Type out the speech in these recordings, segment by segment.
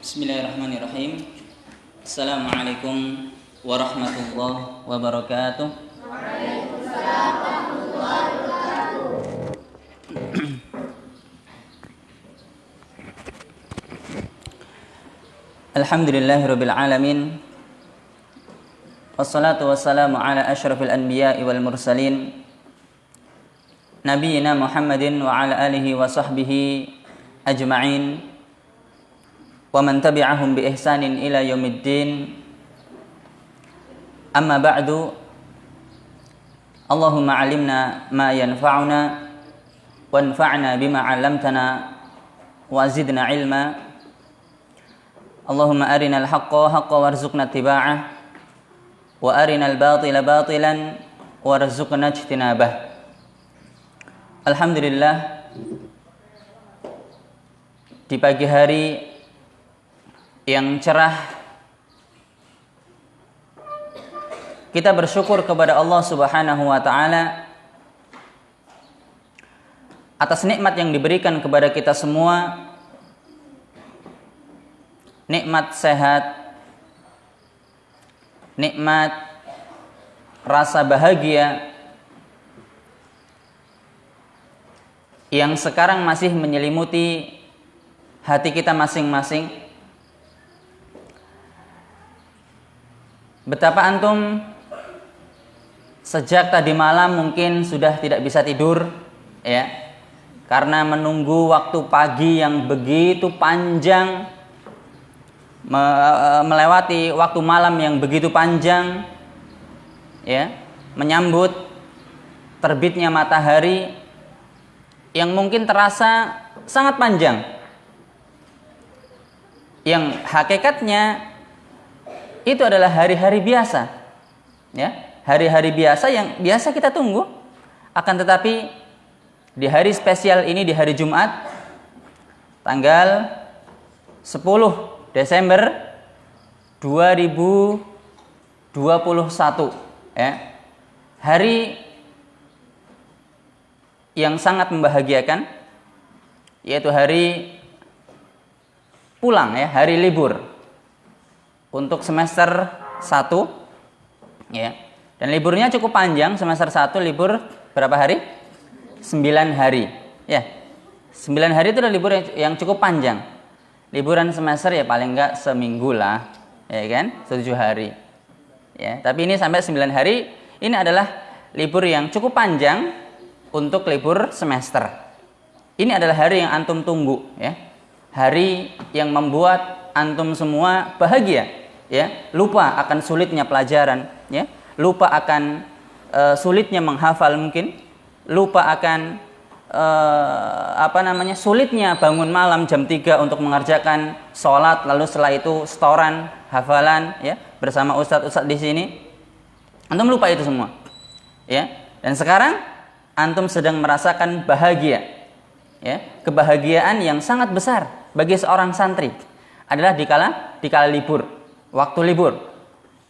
Bismillahirrahmanirrahim. Assalamualaikum warahmatullahi wabarakatuh. Waalaikumsalam warahmatullahi wabarakatuh. Alhamdulillahirabbil alamin. Wassalatu wassalamu ala asyrafil anbiya'i wal mursalin. Nabiyyina Muhammadin wa ala alihi wa sahbihi ajma'in. Wa man tabi'ahum bi ihsanin ila yaumiddin. Amma ba'du. Allahumma 'allimna ma yanfa'una wanfa'na bima 'allamtana wa zidna 'ilma. Allahumma arinal haqqa haqqan warzuqna ittiba'ah wa arinal batila batilan warzuqna ijtinabah. Alhamdulillah, di pagi hari yang cerah kita bersyukur kepada Allah Subhanahu wa taala atas nikmat yang diberikan kepada kita semua, nikmat sehat, nikmat rasa bahagia yang sekarang masih menyelimuti hati kita masing-masing. Betapa antum sejak tadi malam mungkin sudah tidak bisa tidur, ya, karena menunggu waktu pagi yang begitu panjang, melewati waktu malam yang begitu panjang, ya, menyambut terbitnya matahari yang mungkin terasa sangat panjang, yang hakikatnya itu adalah hari-hari biasa, ya, hari-hari biasa yang biasa kita tunggu. Akan tetapi di hari spesial ini, di hari Jumat, tanggal 10 Desember 2021, ya, hari yang sangat membahagiakan, yaitu hari pulang, ya, hari libur untuk semester 1, ya. Dan liburnya cukup panjang. Semester 1 libur berapa hari? 9 hari, ya. 9 hari itu adalah libur yang cukup panjang. Liburan semester ya paling enggak seminggu lah, ya kan? 7 hari. Ya, tapi ini sampai 9 hari. Ini adalah libur yang cukup panjang untuk libur semester. Ini adalah hari yang antum tunggu, ya. Hari yang membuat antum semua bahagia, ya, lupa akan sulitnya pelajaran, ya, lupa akan sulitnya menghafal, mungkin lupa akan sulitnya bangun malam jam 3 untuk mengerjakan sholat, lalu setelah itu setoran hafalan, ya, bersama ustadz di sini. Antum lupa itu semua, ya. Dan sekarang antum sedang merasakan bahagia, ya, kebahagiaan yang sangat besar bagi seorang santri adalah dikala libur, waktu libur,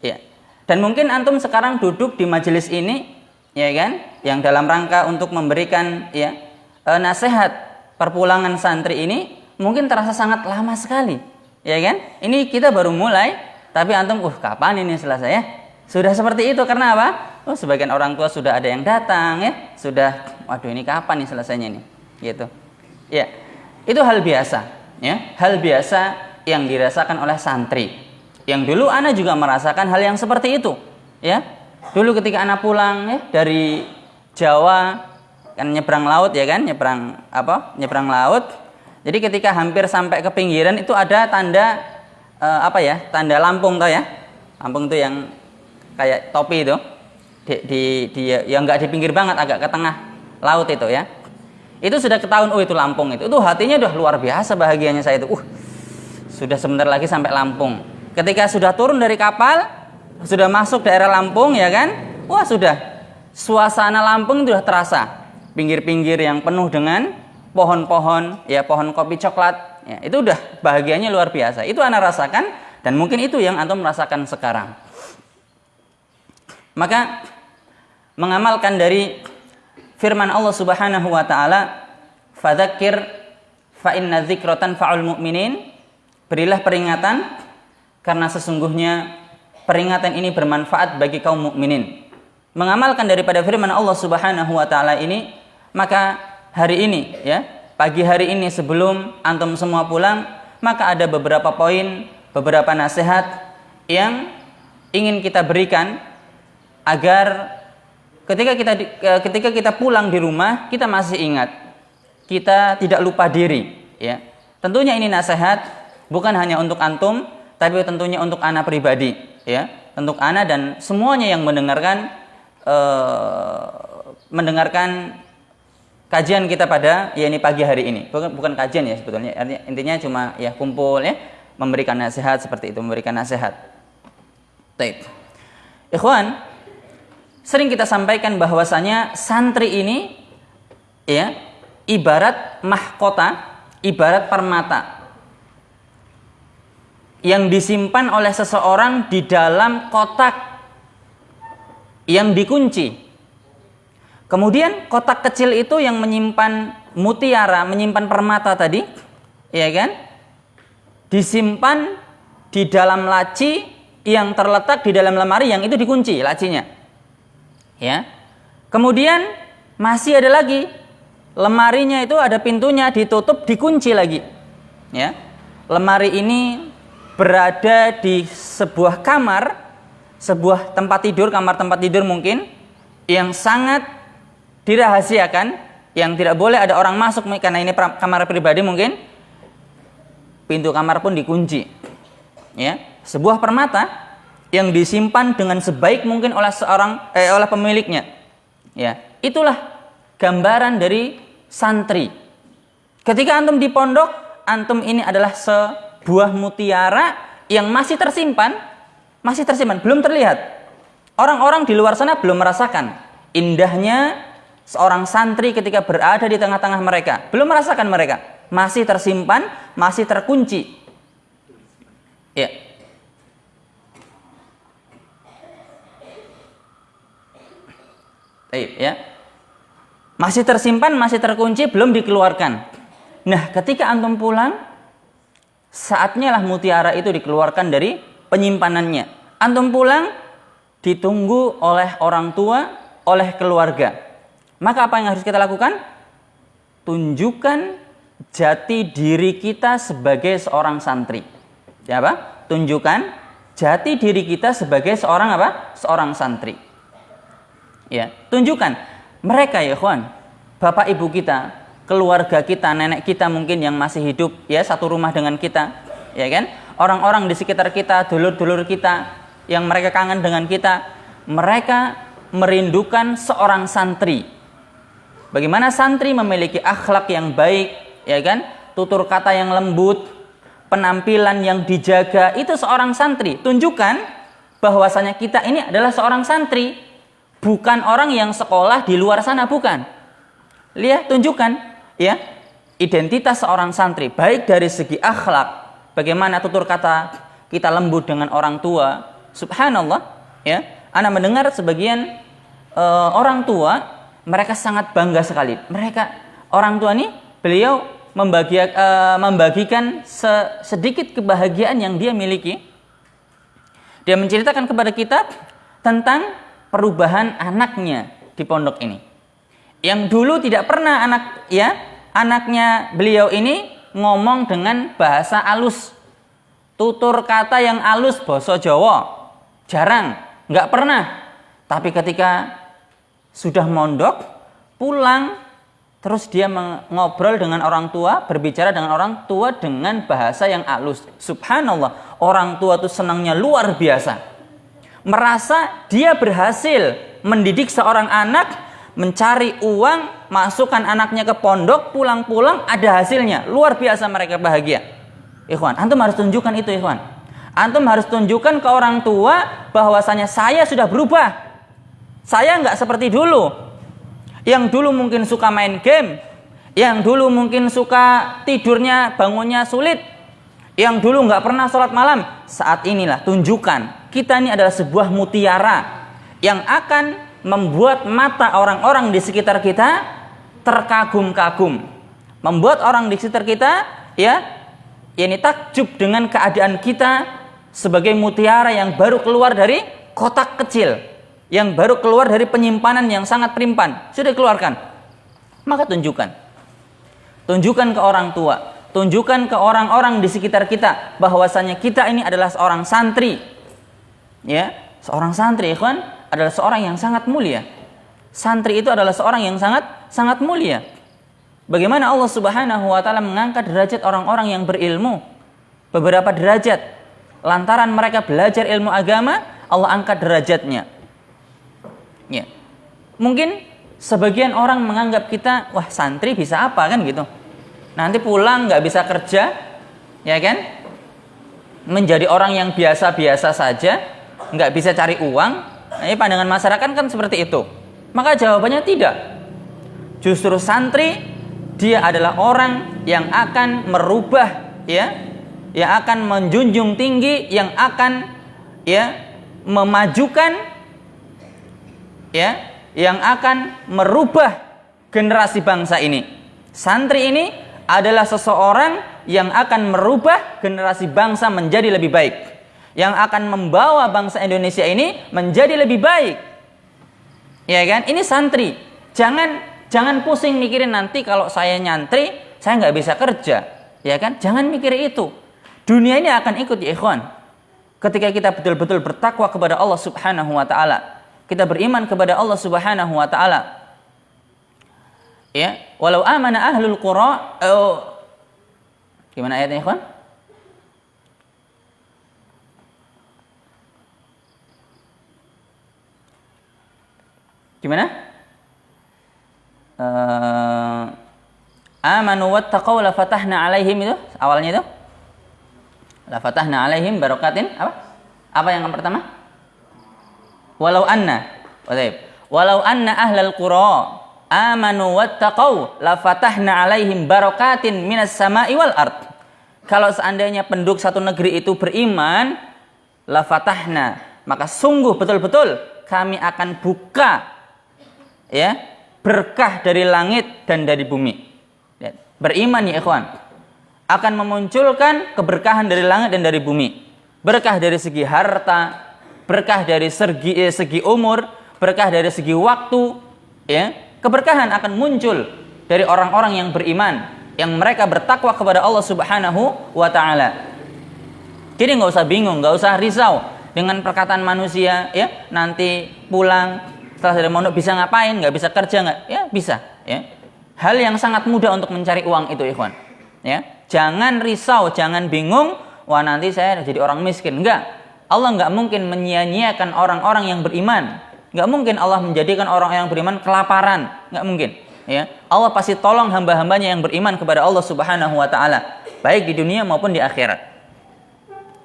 ya. Dan mungkin antum sekarang duduk di majelis ini, ya kan, yang dalam rangka untuk memberikan, ya, nasihat perpulangan santri ini mungkin terasa sangat lama sekali, ya kan. Ini kita baru mulai, tapi antum kapan ini selesai, ya? Sudah seperti itu karena apa? Sebagian orang tua sudah ada yang datang, ya, sudah, waduh ini kapan nih selesainya nih, gitu, ya. Itu hal biasa, ya, hal biasa yang dirasakan oleh santri. Yang dulu ana juga merasakan hal yang seperti itu, ya. Dulu ketika ana pulang, ya, dari Jawa, kan nyebrang laut, ya kan, nyebrang laut. Jadi ketika hampir sampai ke pinggiran itu ada tanda tanda Lampung, tau ya. Lampung itu yang kayak topi itu. Yang enggak di pinggir banget, agak ke tengah laut itu, ya. Itu sudah ketahuan, itu Lampung itu. Itu hatinya udah luar biasa bahagianya saya itu. Sudah sebentar lagi sampai Lampung. Ketika sudah turun dari kapal, sudah masuk daerah Lampung, ya kan? Wah, sudah suasana Lampung itu sudah terasa. Pinggir-pinggir yang penuh dengan pohon-pohon, ya, pohon kopi coklat, ya, itu udah bahagianya luar biasa. Itu ana rasakan dan mungkin itu yang antum merasakan sekarang. Maka mengamalkan dari firman Allah Subhanahu wa taala, "Fadzakir fa inna dzikra tanfa'ul mu'minin." berilah peringatan, karena sesungguhnya peringatan ini bermanfaat bagi kaum mukminin. Mengamalkan daripada firman Allah Subhanahu wa taala ini, maka hari ini ya, pagi hari ini sebelum antum semua pulang, maka ada beberapa poin, beberapa nasihat yang ingin kita berikan agar ketika kita pulang di rumah kita masih ingat, kita tidak lupa diri ya. Tentunya ini nasihat bukan hanya untuk antum, tapi tentunya untuk ana pribadi ya, untuk ana dan semuanya yang mendengarkan kajian kita pada ini pagi hari ini. Bukan kajian ya sebetulnya, intinya cuma ya kumpul ya, memberikan nasihat seperti itu, memberikan nasihat. Baik. Ikhwan, sering kita sampaikan bahwasanya santri ini ya ibarat mahkota, ibarat permata yang disimpan oleh seseorang di dalam kotak yang dikunci. Kemudian kotak kecil itu yang menyimpan mutiara, menyimpan permata tadi, ya kan? Disimpan di dalam laci yang terletak di dalam lemari yang itu dikunci lacinya. Ya. Kemudian masih ada lagi lemarinya itu ada pintunya ditutup, dikunci lagi. Ya. Lemari ini berada di sebuah kamar, sebuah tempat tidur, kamar tempat tidur mungkin yang sangat dirahasiakan, yang tidak boleh ada orang masuk karena ini kamar pribadi mungkin. Pintu kamar pun dikunci. Ya, sebuah permata yang disimpan dengan sebaik mungkin oleh oleh pemiliknya. Ya, itulah gambaran dari santri. Ketika antum di pondok, antum ini adalah sebuah mutiara yang masih tersimpan, belum terlihat. Orang-orang di luar sana belum merasakan indahnya seorang santri ketika berada di tengah-tengah mereka. Belum merasakan mereka, masih tersimpan, masih terkunci. Ya. Baik, ya. Masih tersimpan, masih terkunci, belum dikeluarkan. Nah, ketika antum pulang, saatnya lah mutiara itu dikeluarkan dari penyimpanannya. Antum pulang, ditunggu oleh orang tua, oleh keluarga. Maka apa yang harus kita lakukan? Tunjukkan jati diri kita sebagai seorang santri. Ya apa? Tunjukkan jati diri kita sebagai seorang apa? Seorang santri. Ya, tunjukkan mereka ya ikhwan, bapak ibu kita, keluarga kita, nenek kita mungkin yang masih hidup ya, satu rumah dengan kita, ya kan? Orang-orang di sekitar kita, dulur-dulur kita yang mereka kangen dengan kita, mereka merindukan seorang santri. Bagaimana santri memiliki akhlak yang baik, ya kan? Tutur kata yang lembut, penampilan yang dijaga, itu seorang santri. Tunjukkan bahwasanya kita ini adalah seorang santri, bukan orang yang sekolah di luar sana, bukan. Lihat, tunjukkan ya identitas seorang santri, baik dari segi akhlak, bagaimana tutur kata kita lembut dengan orang tua. Subhanallah, ya. Ana mendengar sebagian orang tua, mereka sangat bangga sekali. Mereka orang tua nih, beliau membagikan sedikit kebahagiaan yang dia miliki. Dia menceritakan kepada kita tentang perubahan anaknya di pondok ini. Yang dulu tidak pernah anaknya beliau ini ngomong dengan bahasa alus, tutur kata yang alus, basa Jawa, jarang, nggak pernah. Tapi ketika sudah mondok, pulang, terus dia ngobrol dengan orang tua, berbicara dengan orang tua dengan bahasa yang halus. Subhanallah, orang tua itu senangnya luar biasa. Merasa dia berhasil mendidik seorang anak, mencari uang, masukkan anaknya ke pondok, pulang-pulang ada hasilnya. Luar biasa mereka bahagia. Ikhwan, antum harus tunjukkan itu, ikhwan. Antum harus tunjukkan ke orang tua bahwasanya saya sudah berubah. Saya nggak seperti dulu. Yang dulu mungkin suka main game, yang dulu mungkin suka tidurnya, bangunnya sulit, yang dulu nggak pernah sholat malam. Saat inilah tunjukkan kita ini adalah sebuah mutiara yang akan membuat mata orang-orang di sekitar kita terkagum-kagum, membuat orang di sekitar kita ya takjub dengan keadaan kita sebagai mutiara yang baru keluar dari kotak kecil, yang baru keluar dari penyimpanan yang sangat primpan, sudah dikeluarkan. Maka tunjukkan ke orang tua, tunjukkan ke orang-orang di sekitar kita bahwasanya kita ini adalah seorang santri. Ya, seorang santri, ikhwan, adalah seorang yang sangat mulia. Santri itu adalah seorang yang sangat mulia. Bagaimana Allah Subhanahu wa taala mengangkat derajat orang-orang yang berilmu? Beberapa derajat. Lantaran mereka belajar ilmu agama, Allah angkat derajatnya. Ya. Mungkin sebagian orang menganggap kita, wah santri bisa apa kan gitu. Nanti pulang nggak bisa kerja, ya kan? Menjadi orang yang biasa-biasa saja, nggak bisa cari uang. Nah, pandangan masyarakat kan seperti itu. Maka jawabannya tidak. Justru santri dia adalah orang yang akan merubah, ya, yang akan menjunjung tinggi, yang akan, ya, memajukan, ya, yang akan merubah generasi bangsa ini. Santri ini adalah seseorang yang akan merubah generasi bangsa menjadi lebih baik, yang akan membawa bangsa Indonesia ini menjadi lebih baik. Ya kan? Ini santri. Jangan pusing mikirin nanti kalau saya nyantri, saya nggak bisa kerja. Ya kan? Jangan mikir itu. Dunia ini akan ikut, ya ikhwan. Ketika kita betul-betul bertakwa kepada Allah Subhanahu wa taala, kita beriman kepada Allah Subhanahu wa taala. Ya, walau amana ahlul qura, gimana ayatnya, ikhwan? Gimana? Amanu wattaqaw la fatahna alaihim, itu awalnya itu. La fatahna alaihim barakatin apa? Apa yang pertama? Walau anna ahlal qura amanu wattaqaw la fatahna alaihim barakatin minas sama'i wal ard. Kalau seandainya penduduk satu negeri itu beriman, la fatahna, maka sungguh betul-betul kami akan buka, ya, berkah dari langit dan dari bumi. Beriman, ya ikhwan, akan memunculkan keberkahan dari langit dan dari bumi. Berkah dari segi harta, berkah dari segi umur, berkah dari segi waktu, ya. Keberkahan akan muncul dari orang-orang yang beriman, yang mereka bertakwa kepada Allah Subhanahu wa taala. Jadi nggak usah bingung, nggak usah risau dengan perkataan manusia, ya. Nanti pulang setelah dari mondok bisa ngapain? Nggak bisa kerja nggak? Ya bisa, ya. Hal yang sangat mudah untuk mencari uang itu, ikhwan. Ya, jangan risau, jangan bingung. Wah, nanti saya jadi orang miskin. Enggak. Allah nggak mungkin menyia-nyiakan orang-orang yang beriman. Nggak mungkin Allah menjadikan orang yang beriman kelaparan. Nggak mungkin. Ya, Allah pasti tolong hamba-hambanya yang beriman kepada Allah Subhanahu wa taala, baik di dunia maupun di akhirat.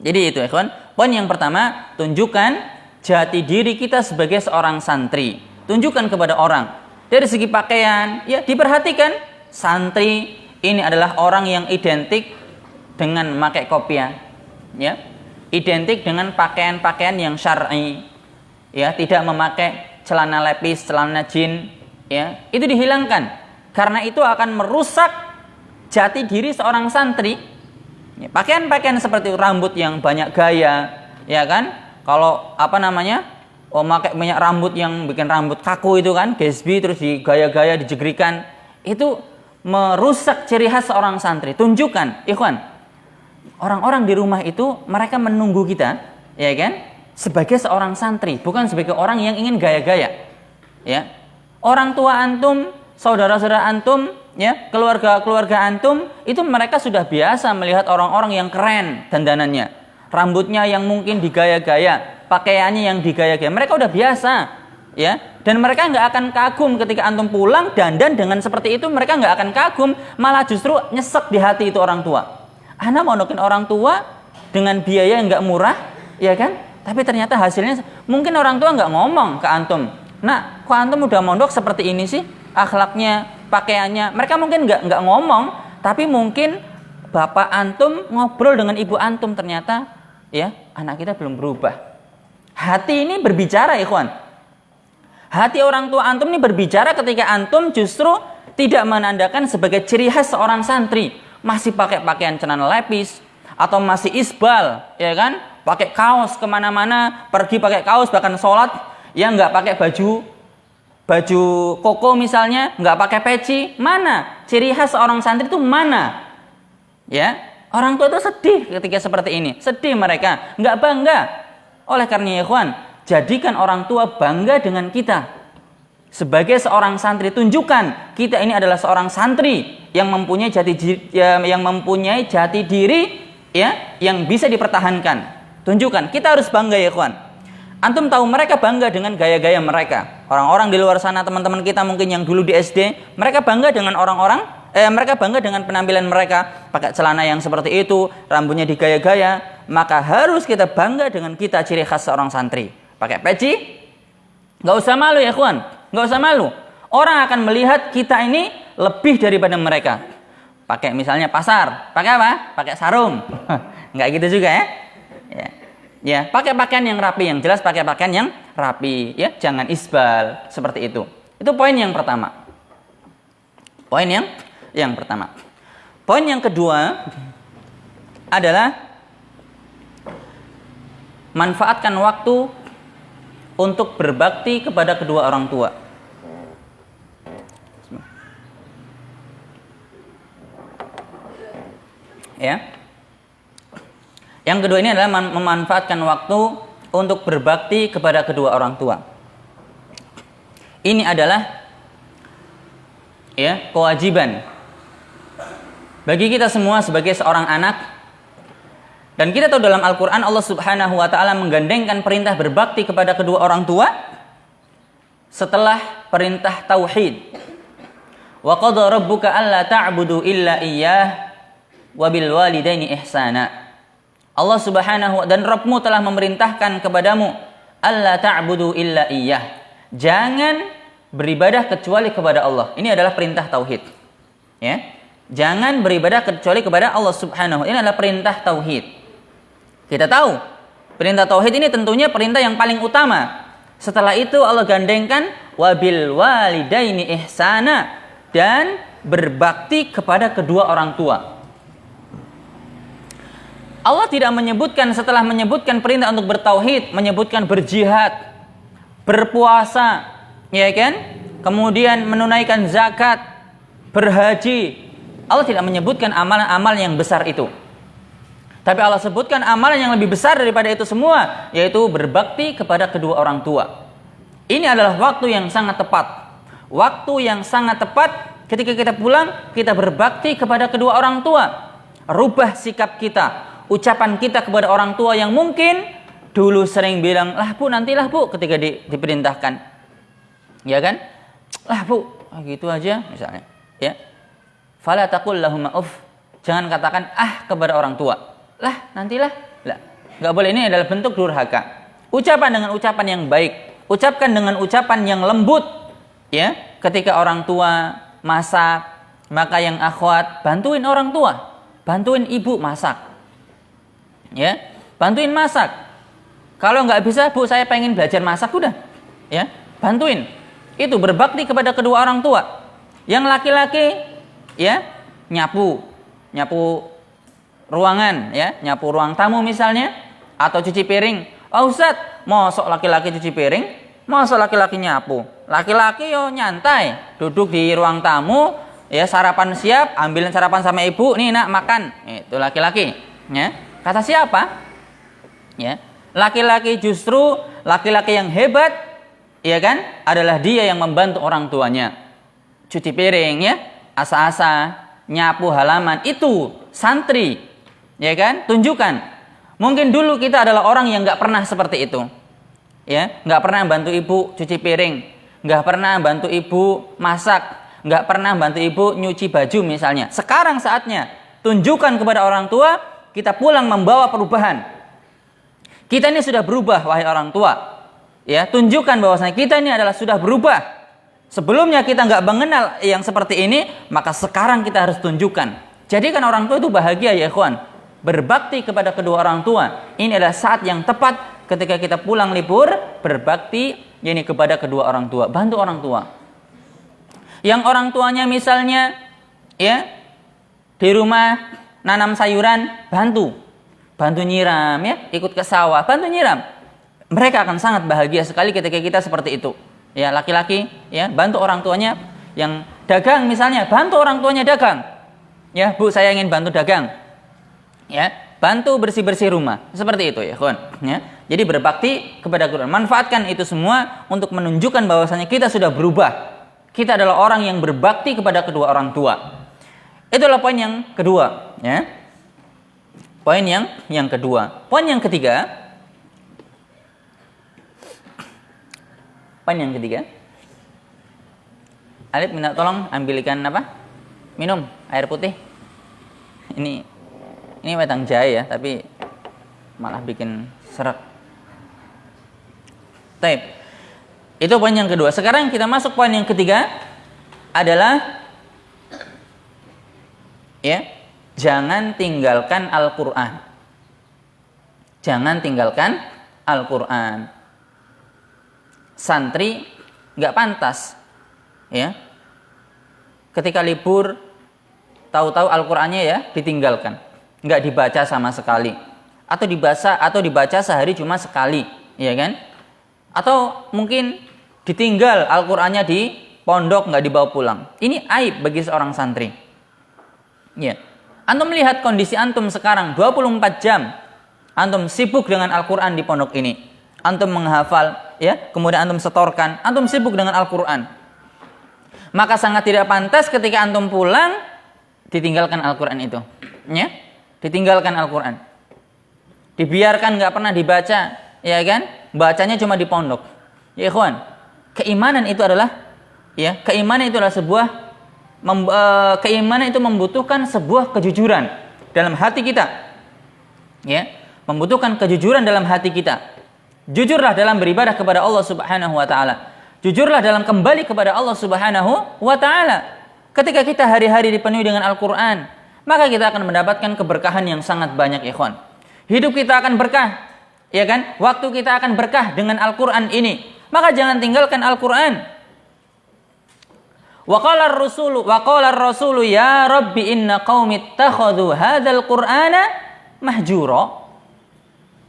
Jadi itu, ikhwan. Poin yang pertama, tunjukkan jati diri kita sebagai seorang santri. Tunjukkan kepada orang. Dari segi pakaian, ya, diperhatikan. Santri ini adalah orang yang identik dengan memakai kopiah, ya, identik dengan pakaian-pakaian yang syar'i, ya, tidak memakai celana lepis, celana jin, ya, itu dihilangkan. Karena itu akan merusak jati diri seorang santri. Ya, pakaian-pakaian seperti rambut yang banyak gaya, ya kan? Kalau pakai minyak rambut yang bikin rambut kaku itu kan, Gatsby, terus digaya-gaya, dijegrikan, itu merusak ciri khas seorang santri. Tunjukkan, ikhwan, orang-orang di rumah itu mereka menunggu kita, ya kan, sebagai seorang santri, bukan sebagai orang yang ingin gaya-gaya. Ya, orang tua antum, saudara-saudara antum, ya, keluarga-keluarga antum, itu mereka sudah biasa melihat orang-orang yang keren dandanannya, rambutnya yang mungkin digaya-gaya, pakaiannya yang digaya-gaya, mereka udah biasa, ya. Dan mereka nggak akan kagum ketika antum pulang dandan dengan seperti itu. Mereka nggak akan kagum, malah justru nyesek di hati itu orang tua. Ana mau nokin orang tua dengan biaya yang nggak murah, ya kan? Tapi ternyata hasilnya mungkin orang tua nggak ngomong ke antum, nah, kok antum udah mondok seperti ini sih, akhlaknya, pakaiannya. Mereka mungkin nggak ngomong, tapi mungkin bapak antum ngobrol dengan ibu antum, ternyata, ya, anak kita belum berubah. Hati ini berbicara, ikhwan. Hati orang tua antum ini berbicara ketika antum justru tidak menandakan sebagai ciri khas seorang santri. masih pakai pakaian celana lepis atau masih isbal, ya kan? Pakai kaos kemana-mana, pergi pakai kaos, bahkan sholat ya nggak pakai baju koko misalnya, nggak pakai peci. Mana ciri khas seorang santri itu mana? Ya, orang tua itu sedih ketika seperti ini, sedih mereka, nggak bangga. Oleh karena ikhwan, jadikan orang tua bangga dengan kita. Sebagai seorang santri, tunjukkan kita ini adalah seorang santri yang mempunyai jati diri ya, yang bisa dipertahankan. Tunjukkan, kita harus bangga ya ikhwan. Antum tahu mereka bangga dengan gaya-gaya mereka. Orang-orang di luar sana, teman-teman kita mungkin yang dulu di SD, mereka bangga dengan mereka bangga dengan penampilan mereka, pakai celana yang seperti itu, rambutnya digaya-gaya. Maka harus kita bangga dengan kita, ciri khas seorang santri. Pakai peci, nggak usah malu ya ikhwan, nggak usah malu. Orang akan melihat kita ini lebih daripada mereka. Pakai misalnya pasar, pakai apa? Pakai sarung. Nggak gitu juga ya. Ya, pakai pakaian yang rapi, yang jelas pakai pakaian yang rapi, ya, jangan isbal seperti itu. Itu poin yang pertama. Poin yang pertama. Poin yang kedua adalah manfaatkan waktu untuk berbakti kepada kedua orang tua. Ya. Yang kedua ini adalah memanfaatkan waktu untuk berbakti kepada kedua orang tua. Ini adalah ya, kewajiban bagi kita semua sebagai seorang anak. Dan kita tahu dalam Al-Quran Allah Subhanahu wa ta'ala menggandengkan perintah berbakti kepada kedua orang tua setelah perintah tauhid. Wa qadha rabbuka alla ta'budu illa iyyah wa bil walidaini ihsana. Allah Subhanahu dan Rabbmu telah memerintahkan kepadamu alla ta'budu illa iyyah. Jangan beribadah kecuali kepada Allah. Ini adalah perintah tauhid. Ya. Jangan beribadah kecuali kepada Allah Subhanahu. Ini adalah perintah tauhid. Kita tahu perintah tauhid ini tentunya perintah yang paling utama. Setelah itu Allah gandengkan wabil walidaini ihsana, dan berbakti kepada kedua orang tua. Allah tidak menyebutkan, setelah menyebutkan perintah untuk bertauhid, menyebutkan berjihad, berpuasa, ya kan? Kemudian menunaikan zakat, berhaji. Allah tidak menyebutkan amalan-amal yang besar itu. Tapi Allah sebutkan amalan yang lebih besar daripada itu semua, yaitu berbakti kepada kedua orang tua. Ini adalah waktu yang sangat tepat. Waktu yang sangat tepat ketika kita pulang, kita berbakti kepada kedua orang tua. Rubah sikap kita, ucapan kita kepada orang tua yang mungkin dulu sering bilang, lah bu, nantilah bu, ketika diperintahkan. Ya kan? Lah bu, gitu aja misalnya. Ya. Fala taqul lahum uff. Jangan katakan kepada orang tua. Lah, nantilah. Lah, enggak boleh, ini adalah bentuk durhaka. Ucapan dengan ucapan yang baik. Ucapkan dengan ucapan yang lembut. Ya, ketika orang tua masak, maka yang akhwat bantuin orang tua. Bantuin ibu masak. Ya, bantuin masak. Kalau enggak bisa, bu, saya pengen belajar masak, udah. Ya, bantuin. Itu berbakti kepada kedua orang tua. Yang laki-laki ya, nyapu ruangan, ya, nyapu ruang tamu misalnya, atau cuci piring. Oh Ustaz, mosok laki-laki cuci piring, mosok laki-laki nyapu. Laki-laki yo nyantai, duduk di ruang tamu, ya, sarapan siap, ambilin sarapan sama ibu, nih nak makan. Itu laki-laki, ya. Kata siapa? Ya, laki-laki justru laki-laki yang hebat, ya kan, adalah dia yang membantu orang tuanya. Cuci piring, ya, asa-asa, nyapu halaman, itu santri, ya kan? Tunjukkan. Mungkin dulu kita adalah orang yang nggak pernah seperti itu, ya, nggak pernah bantu ibu cuci piring, nggak pernah bantu ibu masak, nggak pernah bantu ibu nyuci baju misalnya. Sekarang saatnya tunjukkan kepada orang tua, kita pulang membawa perubahan. Kita ini sudah berubah, wahai orang tua, ya, tunjukkan bahwasanya kita ini adalah sudah berubah. Sebelumnya kita nggak mengenal yang seperti ini, maka sekarang kita harus tunjukkan. Jadikan orang tua itu bahagia, ya ikhwan. Berbakti kepada kedua orang tua. Ini adalah saat yang tepat ketika kita pulang libur, berbakti ini kepada kedua orang tua. Bantu orang tua. Yang orang tuanya misalnya, ya, Di rumah nanam sayuran, bantu nyiram ya, ikut ke sawah, bantu nyiram. Mereka akan sangat bahagia sekali ketika kita seperti itu. Ya, laki-laki ya, bantu orang tuanya yang dagang misalnya, bantu orang tuanya dagang. Ya, Bu, saya ingin bantu dagang. Ya, bantu bersih-bersih rumah. Seperti itu ya, kawan. Ya. Jadi berbakti kepada Quran. Manfaatkan itu semua untuk menunjukkan bahwasanya kita sudah berubah. Kita adalah orang yang berbakti kepada kedua orang tua. Itulah poin yang kedua, ya. Poin yang kedua. Poin yang ketiga. Poin yang ketiga. Alif minta tolong ambilkan apa? Minum air putih. Ini wedang jahe ya, tapi malah bikin serak. Baik. Itu poin yang kedua. Sekarang kita masuk poin yang ketiga adalah ya, jangan tinggalkan Al-Qur'an. Jangan tinggalkan Al-Qur'an. Santri enggak pantas ya. Ketika libur tahu-tahu Al-Qur'annya ya ditinggalkan. Enggak dibaca sama sekali. Atau dibaca sehari cuma sekali, ya kan? Atau mungkin ditinggal Al-Qur'annya di pondok enggak dibawa pulang. Ini aib bagi seorang santri. Ya. Antum melihat kondisi antum sekarang 24 jam antum sibuk dengan Al-Qur'an di pondok ini. Antum menghafal, ya, kemudian antum setorkan, antum sibuk dengan Al-Qur'an. Maka sangat tidak pantas ketika antum pulang ditinggalkan Al-Qur'an itu. Ya? Ditinggalkan Al-Qur'an. Dibiarkan enggak pernah dibaca, ya kan? Bacanya cuma di pondok. Ya, ikhwan. Keimanan itu adalah keimanan itu membutuhkan sebuah kejujuran dalam hati kita. Ya, membutuhkan kejujuran dalam hati kita. Jujurlah dalam beribadah kepada Allah Subhanahu wa taala. Jujurlah dalam kembali kepada Allah Subhanahu wa taala. Ketika kita hari-hari dipenuhi dengan Al-Qur'an, maka kita akan mendapatkan keberkahan yang sangat banyak, ikhwan. Hidup kita akan berkah, ya kan? Waktu kita akan berkah dengan Al-Qur'an ini. Maka jangan tinggalkan Al-Qur'an. Wa qala ar-rasulu ya rabbi inna qaumi ittakhadhu hadzal qur'ana mahjura.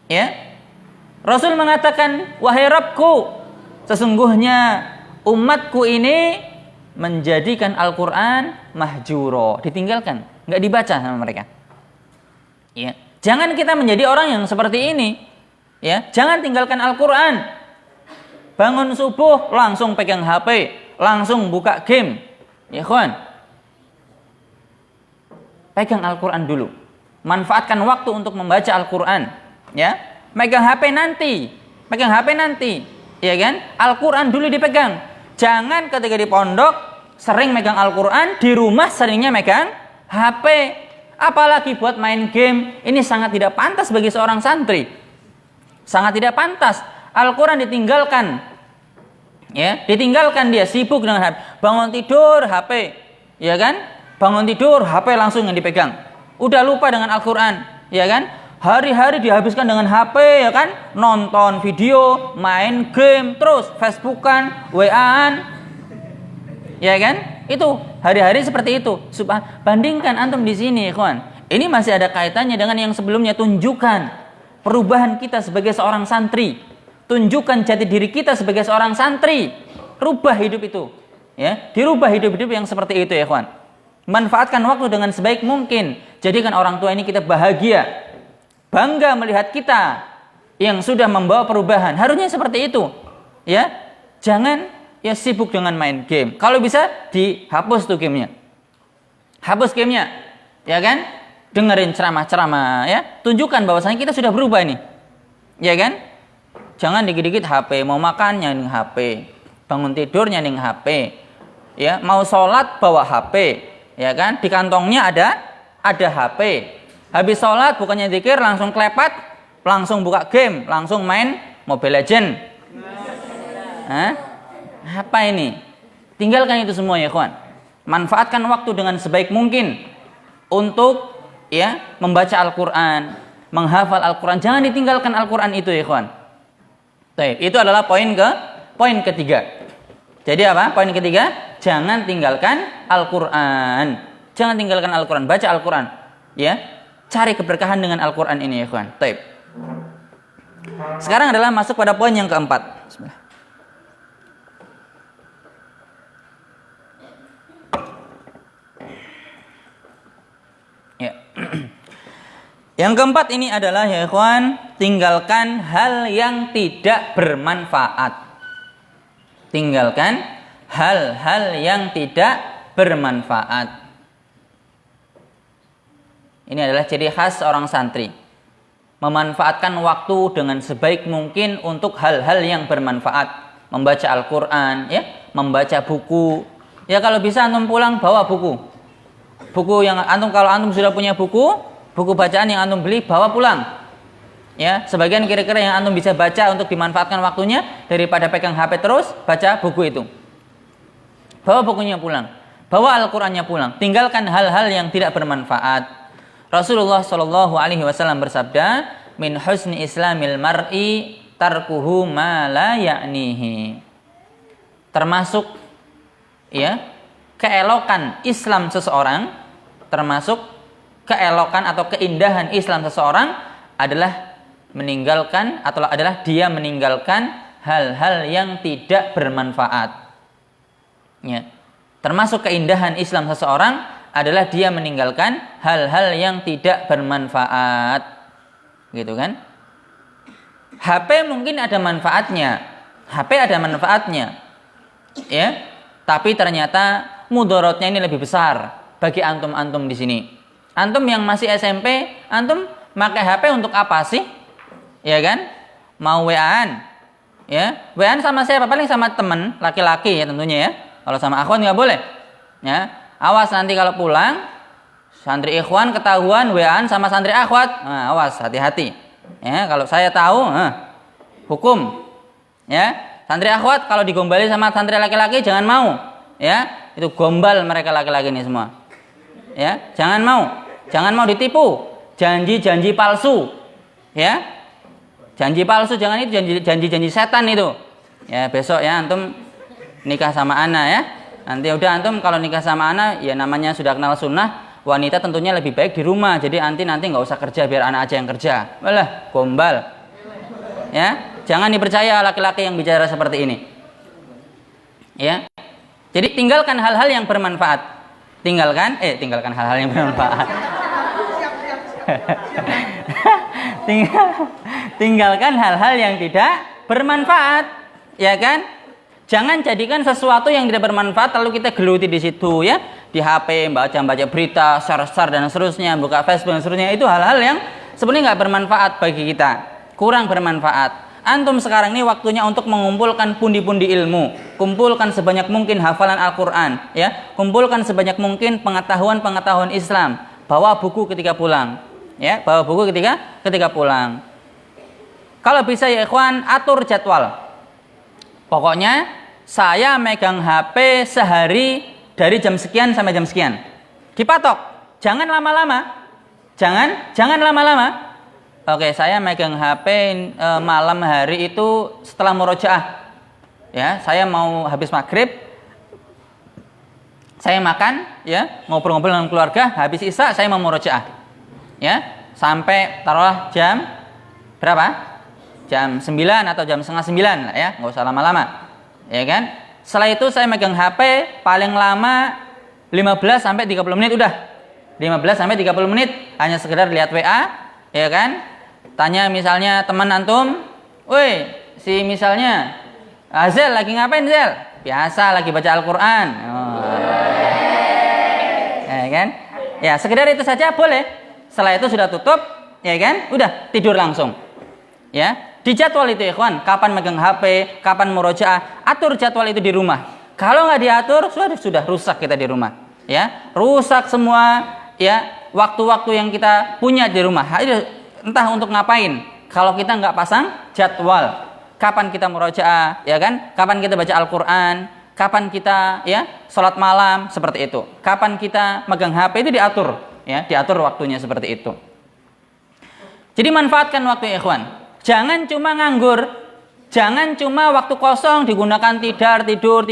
Ya. Rasul mengatakan, wahai Rabbku, sesungguhnya umatku ini menjadikan Al-Qur'an mahjura, ditinggalkan, enggak dibaca sama mereka. Ya. Jangan kita menjadi orang yang seperti ini. Ya, jangan tinggalkan Al-Qur'an. Bangun subuh langsung pegang HP, langsung buka game. Ya, kawan. Pegang Al-Qur'an dulu. Manfaatkan waktu untuk membaca Al-Qur'an, ya. Megang HP nanti. Ya kan? Al-Qur'an dulu dipegang. Jangan ketika di pondok sering megang Al-Qur'an, di rumah seringnya megang HP. Apalagi buat main game. Ini sangat tidak pantas bagi seorang santri. Sangat tidak pantas. Al-Qur'an ditinggalkan. Ya, ditinggalkan dia sibuk dengan HP. Bangun tidur HP, ya kan? Bangun tidur HP langsung yang dipegang. Udah lupa dengan Al-Qur'an, ya kan? Hari-hari dihabiskan dengan HP, ya kan? Nonton video, main game, terus Facebookan, WA-an. Ya kan? Itu hari-hari seperti itu. Bandingkan antum di sini, kawan. Ini masih ada kaitannya dengan yang sebelumnya. Tunjukkan perubahan kita sebagai seorang santri. Tunjukkan jati diri kita sebagai seorang santri. Rubah hidup itu. Ya, dirubah hidup-hidup yang seperti itu, ya kawan. Manfaatkan waktu dengan sebaik mungkin. Jadikan orang tua ini kita bahagia. Bangga melihat kita yang sudah membawa perubahan. Harusnya seperti itu. Ya. Jangan ya sibuk dengan main game. Kalau bisa dihapus tuh gamenya. Hapus gamenya. Ya kan? Dengerin ceramah-ceramah, ya. Tunjukkan bahwasanya kita sudah berubah ini. Ya kan? Jangan dikit-dikit HP, mau makan nyanding HP, bangun tidur nyanding HP. Ya, mau sholat bawa HP, ya kan? Di kantongnya ada HP. Habis sholat bukannya zikir langsung klepat, langsung buka game, langsung main Mobile Legend. Hah? Apa ini? Tinggalkan itu semua, ya kawan. Manfaatkan waktu dengan sebaik mungkin untuk ya membaca Al-Qur'an, menghafal Al-Qur'an. Jangan ditinggalkan Al-Qur'an itu, ya kawan. Baik, itu adalah poin ketiga. Jadi apa? Poin ketiga, jangan tinggalkan Al-Qur'an. Jangan tinggalkan Al-Quran, baca Al-Quran. Ya, cari keberkahan dengan Al-Quran ini ya ikhwan. Taib. Sekarang adalah masuk pada poin yang keempat. Bismillah. Ya. Yang keempat ini adalah ya ikhwan, tinggalkan hal yang tidak bermanfaat. Tinggalkan hal-hal yang tidak bermanfaat. Ini adalah ciri khas seorang santri. Memanfaatkan waktu dengan sebaik mungkin untuk hal-hal yang bermanfaat. Membaca Al-Quran, ya, membaca buku. Ya kalau bisa antum pulang bawa buku. Buku yang antum, kalau antum sudah punya buku bacaan yang antum beli, bawa pulang. Ya, sebagian kira-kira yang antum bisa baca untuk dimanfaatkan waktunya daripada pegang HP terus, baca buku itu. Bawa bukunya pulang, bawa Al-Qur'annya pulang. Tinggalkan hal-hal yang tidak bermanfaat. Rasulullah Shallallahu alaihi wasallam bersabda, "Min husni islamil mar'i tarkuhu ma la ya'nihi." Termasuk ya, keelokan Islam seseorang, termasuk keelokan atau keindahan Islam seseorang adalah meninggalkan atau adalah dia meninggalkan hal-hal yang tidak bermanfaat. Ya. Termasuk keindahan Islam seseorang adalah dia meninggalkan hal-hal yang tidak bermanfaat. Gitu kan? HP mungkin ada manfaatnya. HP ada manfaatnya. Ya. Tapi ternyata mudorotnya ini lebih besar bagi antum-antum di sini. Antum yang masih SMP, antum pakai HP untuk apa sih? Ya kan? Mau WA-an. Ya, WA-an sama siapa? Paling sama teman laki-laki ya tentunya ya. Kalau sama akhwan nggak boleh. Ya, awas nanti kalau pulang santri ikhwan ketahuan WA-an sama santri akhwat. Nah, awas, hati-hati. Ya, kalau saya tahu, hukum. Ya, santri akhwat kalau digombali sama santri laki-laki jangan mau. Ya, itu gombal mereka laki-laki ini semua. Ya, jangan mau ditipu, janji-janji palsu, ya, janji palsu, jangan itu janji setan itu, ya. Besok ya antum nikah sama ana ya, nanti udah antum kalau nikah sama ana ya namanya sudah kenal sunnah, wanita tentunya lebih baik di rumah, jadi nanti nggak usah kerja biar anak aja yang kerja, malah gombal, ya, jangan dipercaya laki-laki yang bicara seperti ini, ya. Jadi tinggalkan hal-hal yang bermanfaat. Tinggalkan hal-hal yang bermanfaat. Tinggalkan hal-hal yang tidak bermanfaat, ya kan? Jangan jadikan sesuatu yang tidak bermanfaat lalu kita geluti di situ ya, di HP, baca berita, share dan seterusnya, buka Facebook dan seterusnya. Itu hal-hal yang sebenarnya nggak bermanfaat bagi kita, kurang bermanfaat. Antum sekarang ini waktunya untuk mengumpulkan pundi-pundi ilmu. Kumpulkan sebanyak mungkin hafalan Al-Quran. Ya. Kumpulkan sebanyak mungkin pengetahuan-pengetahuan Islam. Bawa buku ketika pulang. Ya, bawa buku ketika pulang. Kalau bisa ya ikhwan, atur jadwal. Pokoknya saya megang HP sehari dari jam sekian sampai jam sekian. Dipatok. Jangan lama-lama. Jangan lama-lama. Oke, saya megang HP malam hari itu setelah murojaah. Ya, saya mau habis maghrib, saya makan, ya, ngobrol-ngobrol dengan keluarga, habis isya saya mau murojaah. Ya, sampai taruhlah jam berapa? Jam 9 atau jam setengah 9 lah ya, nggak usah lama-lama. Ya kan? Setelah itu saya megang HP paling lama 15 sampai 30 menit udah. 15 sampai 30 menit hanya sekedar lihat WA, ya kan? Tanya misalnya teman antum, woi, si misalnya Azel lagi ngapain Zel? Biasa lagi baca Al-Quran. Ya kan? Ya sekedar itu saja boleh. Setelah itu sudah tutup, ya kan? Udah tidur langsung. Ya, di jadwal itu ikhwan, kapan megang HP, kapan murojaah, atur jadwal itu di rumah. Kalau nggak diatur, sudah rusak kita di rumah. Ya, rusak semua ya waktu-waktu yang kita punya di rumah. Entah untuk ngapain. Kalau kita nggak pasang jadwal, kapan kita murojaah, ya kan? Kapan kita baca Al-Quran, kapan kita ya sholat malam seperti itu. Kapan kita megang HP itu diatur, ya, diatur waktunya seperti itu. Jadi manfaatkan waktu ikhwan. Jangan cuma nganggur, Jangan cuma waktu kosong digunakan tidur,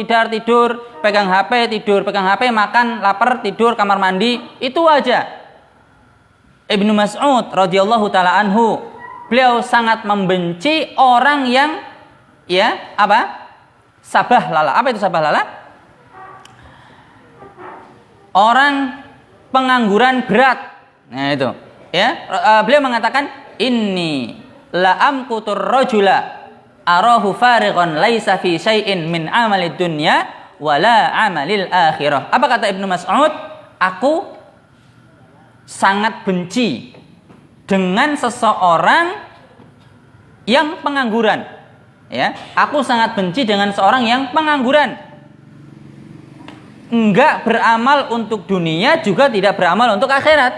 pegang HP, makan, lapar, tidur, kamar mandi, itu aja. Ibnu Mas'ud radhiyallahu taala anhu, beliau sangat membenci orang yang sabah lala. Apa itu sabah lala? Orang pengangguran berat. Nah itu, ya. Beliau mengatakan, "Inni la amkutur rajula arahu fariqan laisa fi syai'in min amalid dunya wala amalil akhirah." Apa kata Ibnu Mas'ud? Aku sangat benci dengan seseorang yang pengangguran. Ya, aku sangat benci dengan seorang yang pengangguran. Enggak beramal untuk dunia, juga tidak beramal untuk akhirat.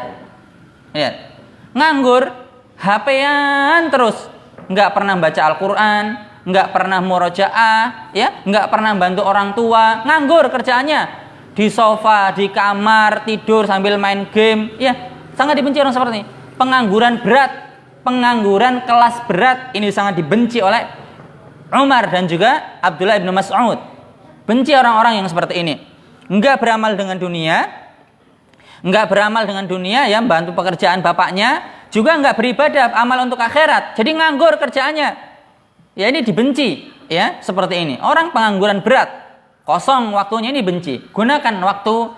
Ya. Nganggur, HP-an terus, enggak pernah baca Al-Qur'an, enggak pernah murojaah, ya, enggak pernah bantu orang tua, nganggur kerjaannya. Di sofa, di kamar, tidur sambil main game, ya. Sangat dibenci orang seperti ini. Pengangguran berat, pengangguran kelas berat, ini sangat dibenci oleh Umar dan juga Abdullah bin Mas'ud. Benci orang-orang yang seperti ini. Enggak beramal dengan dunia, ya, bantu pekerjaan bapaknya, juga enggak beribadah, amal untuk akhirat. Jadi nganggur kerjaannya. Ya, ini dibenci, ya, seperti ini. Orang pengangguran berat, kosong waktunya, ini benci. Gunakan waktu,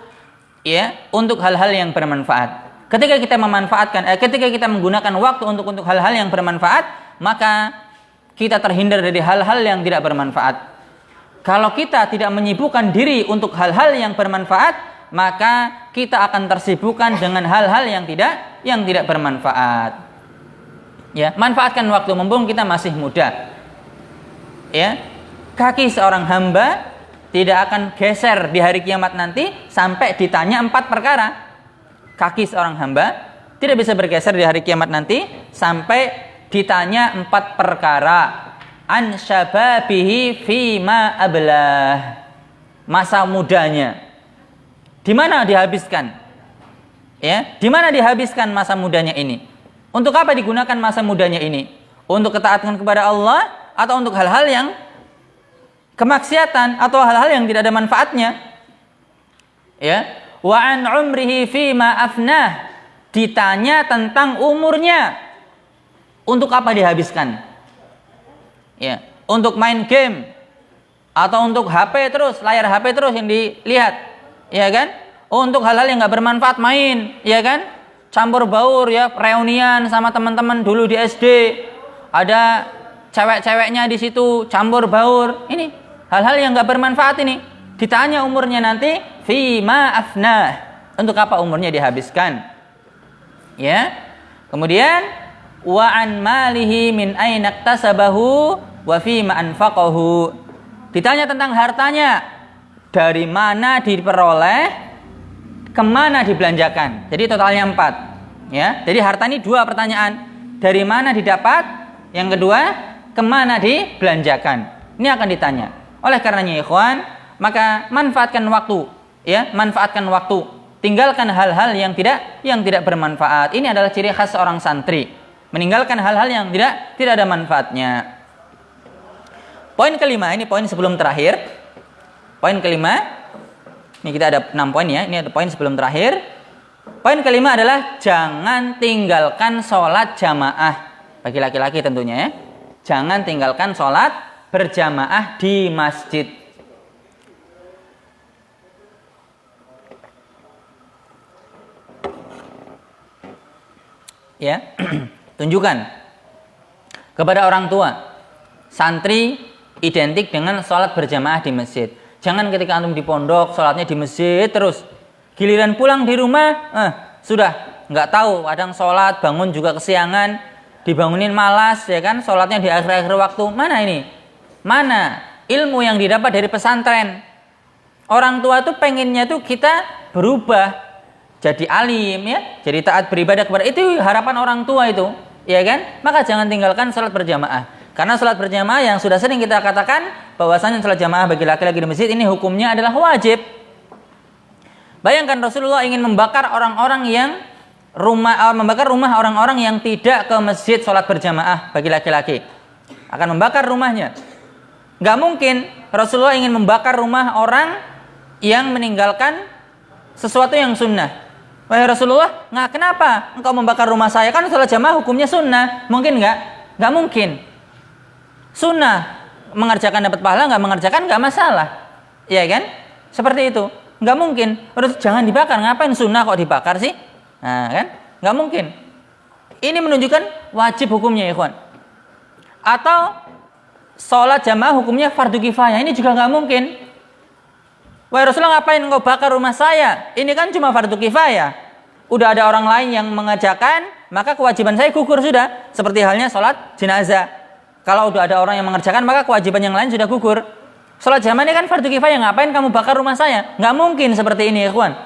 ya, untuk hal-hal yang bermanfaat. Ketika kita menggunakan waktu untuk hal-hal yang bermanfaat, maka kita terhindar dari hal-hal yang tidak bermanfaat. Kalau kita tidak menyibukkan diri untuk hal-hal yang bermanfaat, maka kita akan tersibukkan dengan hal-hal yang tidak bermanfaat. Ya, manfaatkan waktu mumpung kita masih muda. Ya, kaki seorang hamba tidak akan geser di hari kiamat nanti sampai ditanya 4 perkara. Kaki seorang hamba tidak bisa bergeser di hari kiamat nanti sampai ditanya 4 perkara. An syababihi fima ablah, masa mudanya di mana dihabiskan, ya, di mana dihabiskan masa mudanya ini, untuk apa digunakan masa mudanya ini, untuk ketaatan kepada Allah atau untuk hal-hal yang kemaksiatan atau hal-hal yang tidak ada manfaatnya, ya. Wa an umrihi fima afnah, ditanya tentang umurnya, untuk apa dihabiskan. Ya, untuk main game atau untuk HP terus, layar HP terus yang dilihat, ya kan? Untuk hal-hal yang nggak bermanfaat, main, ya kan? Campur baur, ya, reunian sama teman-teman dulu di SD, ada cewek-ceweknya di situ, campur baur, ini hal-hal yang nggak bermanfaat ini. Ditanya umurnya nanti, fima afnah, untuk apa umurnya dihabiskan, ya? Kemudian wa an malihi min aina iktasabahu wa fima anfaqahu, ditanya tentang hartanya, dari mana diperoleh, kemana dibelanjakan. Jadi totalnya 4, ya. Jadi harta ini 2 pertanyaan, dari mana didapat, yang kedua kemana dibelanjakan. Ini akan ditanya. Oleh karenanya ikhwan, maka manfaatkan waktu, ya, manfaatkan waktu. Tinggalkan hal-hal yang tidak bermanfaat. Ini adalah ciri khas seorang santri, meninggalkan hal-hal yang tidak ada manfaatnya. Poin kelima, ini poin sebelum terakhir. Poin kelima, ini kita ada 6 poin, ya. Ini ada poin sebelum terakhir. Poin kelima adalah jangan tinggalkan sholat jamaah. Bagi laki-laki tentunya, ya. Jangan tinggalkan sholat berjamaah di masjid. Ya, tunjukkan kepada orang tua, santri identik dengan sholat berjamaah di masjid. Jangan ketika antum di pondok sholatnya di masjid terus, giliran pulang di rumah sudah nggak tahu, kadang sholat bangun juga kesiangan, dibangunin malas, ya kan, sholatnya di akhir-akhir waktu. Mana ini? Mana ilmu yang didapat dari pesantren? Orang tua tuh pengennya tuh kita berubah jadi alim, ya, jadi taat beribadah kepada, itu harapan orang tua itu, ya kan? Maka jangan tinggalkan sholat berjamaah. Karena sholat berjamaah yang sudah sering kita katakan bahwasanya sholat jamaah bagi laki-laki di masjid ini hukumnya adalah wajib. Bayangkan Rasulullah ingin membakar rumah orang-orang yang tidak ke masjid sholat berjamaah bagi laki-laki. akan membakar rumahnya. Nggak mungkin Rasulullah ingin membakar rumah orang yang meninggalkan sesuatu yang sunnah. Wahai Rasulullah, nggak, kenapa engkau membakar rumah saya? Kan sholat jamaah hukumnya sunnah. Mungkin nggak? Nggak mungkin. Sunnah, mengerjakan dapat pahala, nggak mengerjakan nggak masalah. Iya kan? Seperti itu. Nggak mungkin. Jangan dibakar. Ngapain sunnah kok dibakar sih? Nah kan? Nggak mungkin. Ini menunjukkan wajib hukumnya, ikhwan. Atau sholat jamaah hukumnya fardu kifayah. Ini juga nggak mungkin. Wahai Rasulullah, ngapain engkau bakar rumah saya? Ini kan cuma fardu kifayah. Udah ada orang lain yang mengerjakan, maka kewajiban saya gugur sudah. Seperti halnya sholat jenazah. Kalau udah ada orang yang mengerjakan, maka kewajiban yang lain sudah gugur. Sholat jamaah ini kan fardu kifayah. Ngapain kamu bakar rumah saya? Nggak mungkin seperti ini, ikhwan.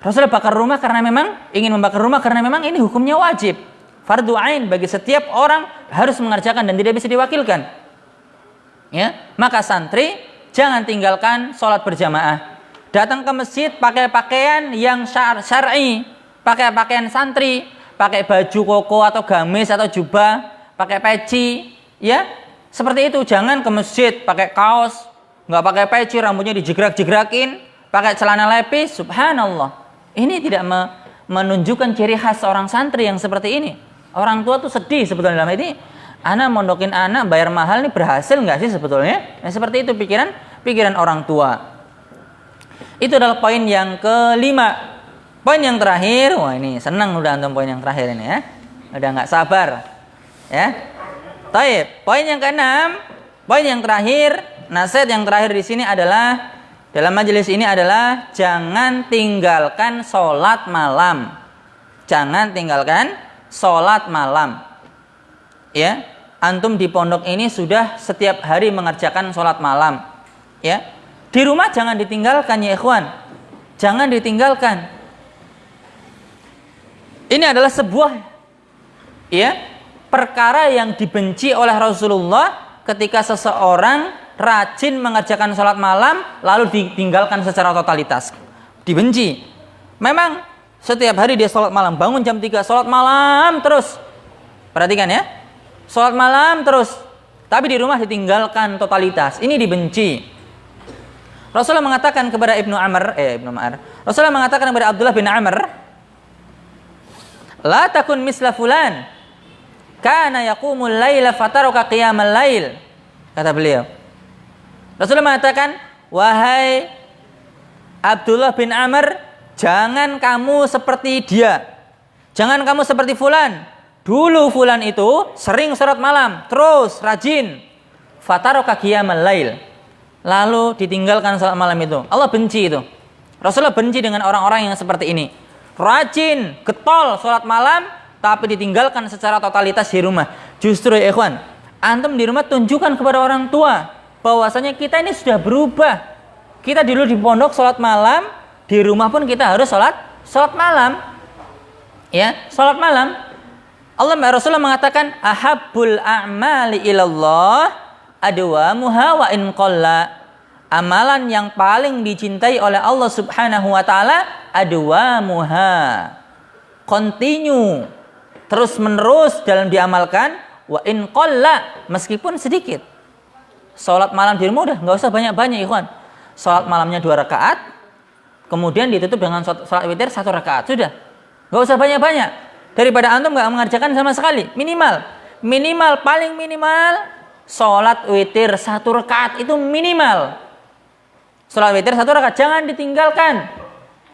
Rasulullah bakar rumah karena memang ingin membakar rumah karena memang ini hukumnya wajib. Fardu ain bagi setiap orang harus mengerjakan dan tidak bisa diwakilkan. Ya, maka santri jangan tinggalkan sholat berjamaah. Datang ke masjid pakai pakaian yang syar'i, pakai pakaian santri, pakai baju koko atau gamis atau jubah, pakai peci, ya seperti itu. Jangan ke masjid pakai kaos, nggak pakai peci, rambutnya dijegrak-jegrakin, pakai celana lepis. Subhanallah, ini tidak menunjukkan ciri khas seorang santri yang seperti ini. Orang tua tuh sedih sebetulnya dalam ini. Anak mondokin anak bayar mahal nih, berhasil nggak sih sebetulnya? Nah, seperti itu pikiran orang tua. Itu adalah poin yang kelima. Poin yang terakhir, wah ini senang udah antum poin yang terakhir ini ya. Udah nggak sabar. Ya. Taib. Poin yang keenam, poin yang terakhir, nasihat yang terakhir di sini adalah dalam majelis ini adalah jangan tinggalkan sholat malam. Jangan tinggalkan sholat malam. Ya, antum di pondok ini sudah setiap hari mengerjakan sholat malam. Ya, di rumah jangan ditinggalkan ya ikhwan. Jangan ditinggalkan. Ini adalah sebuah perkara yang dibenci oleh Rasulullah ketika seseorang rajin mengerjakan sholat malam lalu ditinggalkan secara totalitas. Dibenci. Memang setiap hari dia sholat malam, bangun jam 3 sholat malam terus. Perhatikan ya, sholat malam terus, tapi di rumah ditinggalkan totalitas. Ini dibenci. Rasulullah mengatakan kepada Ibnu Amr, Rasulullah mengatakan kepada Abdullah bin Amr, la takun misla fulan, kana yaqumul laila fataraka qiyamal lail. Kata beliau. Rasulullah mengatakan, wahai Abdullah bin Amr, jangan kamu seperti dia. Jangan kamu seperti fulan. Dulu fulan itu sering sholat malam, terus rajin. Fataraka qiyamal lail. Lalu ditinggalkan sholat malam itu. Allah benci itu. Rasulullah benci dengan orang-orang yang seperti ini. Rajin, getol sholat malam, tapi ditinggalkan secara totalitas di rumah. Justru ya ikhwan, antum di rumah tunjukkan kepada orang tua bahwasanya kita ini sudah berubah. Kita dulu di pondok sholat malam, di rumah pun kita harus sholat malam. Ya, sholat malam. Rasulullah mengatakan, ahabbul a'mali ilallah adwamuha wa in qalla. Amalan yang paling dicintai oleh Allah Subhanahu wa taala adwamuha. Continue, terus menerus dalam diamalkan, wa in qalla, meskipun sedikit. Salat malam di rumah udah enggak usah banyak-banyak ikhwan. Salat malamnya 2 rakaat, kemudian ditutup dengan salat witir 1 rakaat, sudah. Enggak usah banyak-banyak. Daripada antum enggak mengerjakan sama sekali, minimal paling minimal salat witir 1 rakaat itu minimal. Salat witir 1 rakaat jangan ditinggalkan.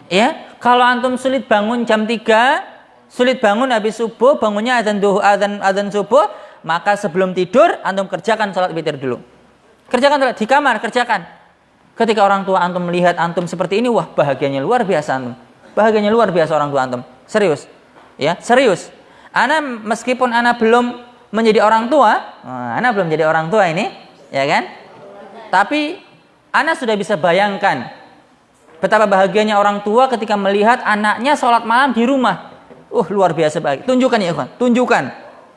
Ya, kalau antum sulit bangun jam 3, sulit bangun habis subuh, bangunnya azan subuh, maka sebelum tidur antum kerjakan salat witir dulu. Kerjakan di kamar, kerjakan. Ketika orang tua antum melihat antum seperti ini, wah bahagianya luar biasa antum. Bahagianya luar biasa orang tua antum. Serius. Ya, serius. Meskipun ana belum menjadi orang tua, ana belum jadi orang tua ini, ya kan? Tapi ana sudah bisa bayangkan betapa bahagianya orang tua ketika melihat anaknya sholat malam di rumah. Luar biasa bahagia. Tunjukkan ya ikhwan, tunjukkan.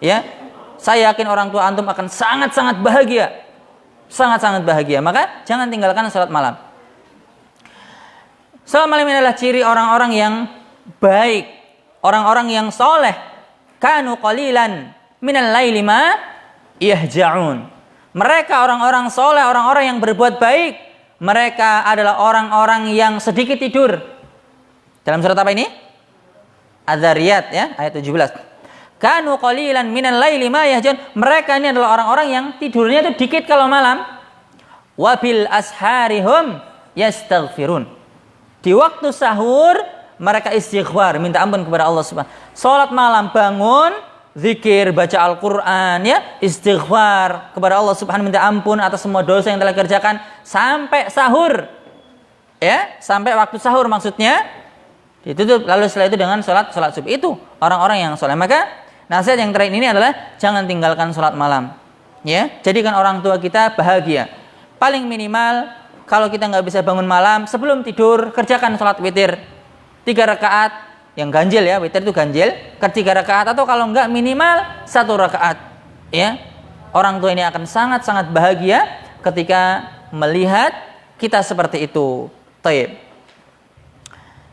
Ya, saya yakin orang tua antum akan sangat-sangat bahagia, sangat-sangat bahagia. Maka jangan tinggalkan sholat malam. Sholat malam ini adalah ciri orang-orang yang baik, orang-orang yang soleh. Kanu qalilan minal laili ma yahja'un. Mereka orang-orang soleh, orang-orang yang berbuat baik, mereka adalah orang-orang yang sedikit tidur. Dalam surat apa ini? Az-Zariyat ya, ayat 17. Kanu qalilan minal laili ma yahja'un. Mereka ini adalah orang-orang yang tidurnya itu dikit kalau malam. Wa bil asharihum yastaghfirun. Di waktu sahur mereka istighfar, minta ampun kepada Allah Subhanahu. Salat malam bangun, zikir, baca Al-Qur'an ya, istighfar kepada Allah Subhanahu, minta ampun atas semua dosa yang telah kerjakan sampai sahur. Ya, sampai waktu sahur maksudnya. Ditutup lalu setelah itu dengan salat subuh. Itu orang-orang yang saleh. Maka nasihat yang terakhir ini adalah jangan tinggalkan salat malam. Ya, jadikan orang tua kita bahagia. Paling minimal kalau kita nggak bisa bangun malam, sebelum tidur kerjakan salat witir 3 rakaat, yang ganjil ya, witir itu ganjil, ke 3 rakaat atau kalau enggak minimal 1 rakaat. Ya, orang tua ini akan sangat-sangat bahagia ketika melihat kita seperti itu. Taib.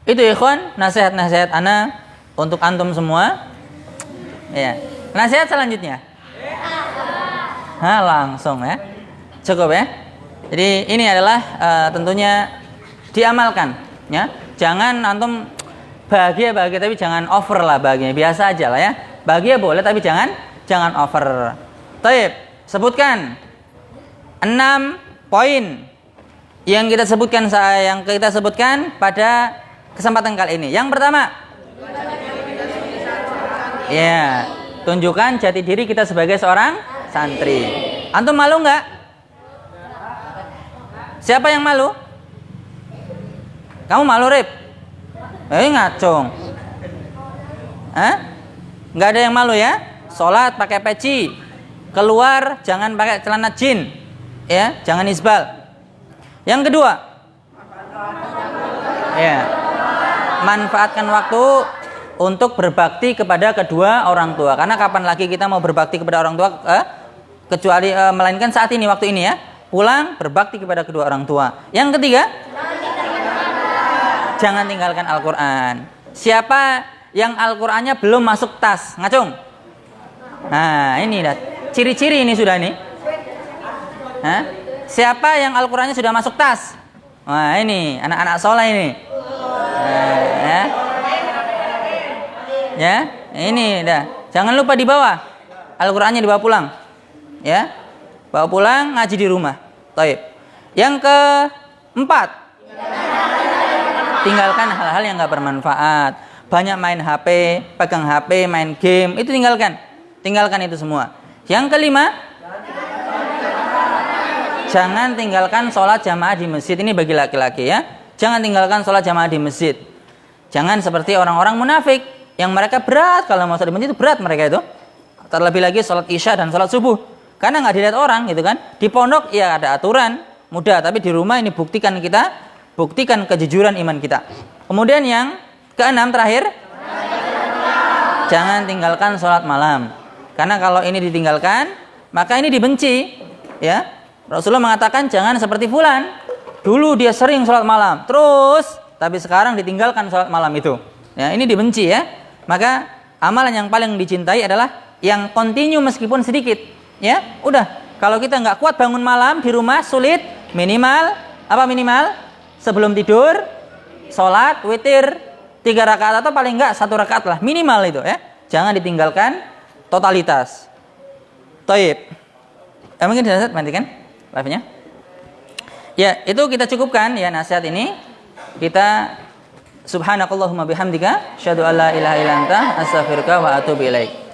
Itu ikhwan, nasihat-nasihat ana untuk antum semua. Ya. Nasihat selanjutnya. Langsung ya. Cukup ya. Jadi ini adalah tentunya diamalkan ya. Jangan antum bahagia tapi jangan over lah bahagia. Biasa aja lah ya. Bahagia boleh tapi jangan over. Taib. Sebutkan 6 poin yang kita sebutkan pada kesempatan kali ini. Yang pertama, ya, tunjukkan jati diri kita sebagai seorang santri. Antum malu nggak? Siapa yang malu? Kamu malu, Rip? Ngacung. Nggak ada yang malu ya? Sholat pakai peci, keluar jangan pakai celana jin, ya, jangan isbal. Yang kedua, ya, manfaatkan waktu untuk berbakti kepada kedua orang tua. Karena kapan lagi kita mau berbakti kepada orang tua kecuali melainkan saat ini, waktu ini ya. Pulang berbakti kepada kedua orang tua. Yang ketiga, jangan tinggalkan Al-Quran. Siapa yang Al-Qurannya belum masuk tas? Ngacung. Nah ini dah ciri-ciri ini sudah nih. Siapa yang Al-Qurannya sudah masuk tas? Wah ini anak-anak soleh ini. Ya, ini dah. Jangan lupa dibawa Al-Qurannya, dibawa pulang. Ya, bawa pulang ngaji di rumah. Taib. Yang keempat, tinggalkan hal-hal yang nggak bermanfaat. Banyak main HP, pegang HP, main game, itu tinggalkan itu semua. Yang kelima, jangan tinggalkan sholat jamaah di masjid. Ini bagi laki-laki ya. Jangan tinggalkan sholat jamaah di masjid. Jangan seperti orang-orang munafik yang mereka berat kalau mau sholat di masjid, itu berat mereka itu. Terlebih lagi sholat isya dan sholat subuh. Karena nggak dilihat orang gitu kan. Di pondok ya ada aturan mudah, tapi di rumah ini buktikan kejujuran iman kita. Kemudian yang keenam terakhir, jangan tinggalkan sholat malam. Karena kalau ini ditinggalkan, maka ini dibenci. Ya, Rasulullah mengatakan jangan seperti fulan. Dulu dia sering sholat malam, terus tapi sekarang ditinggalkan sholat malam itu. Ya, ini dibenci ya. Maka amalan yang paling dicintai adalah yang continue meskipun sedikit. Ya, udah. Kalau kita nggak kuat bangun malam di rumah sulit, minimal sebelum tidur sholat witir 3 rakaat atau paling nggak 1 rakaat lah minimal itu ya. Jangan ditinggalkan totalitas. Taib. Mungkin nasihat matikan live-nya. Ya, itu kita cukupkan ya nasihat ini. Kita subhanakallahumma bihamdika asyhadu alla ilaha illa anta astaghfiruka wa atubu ilaik.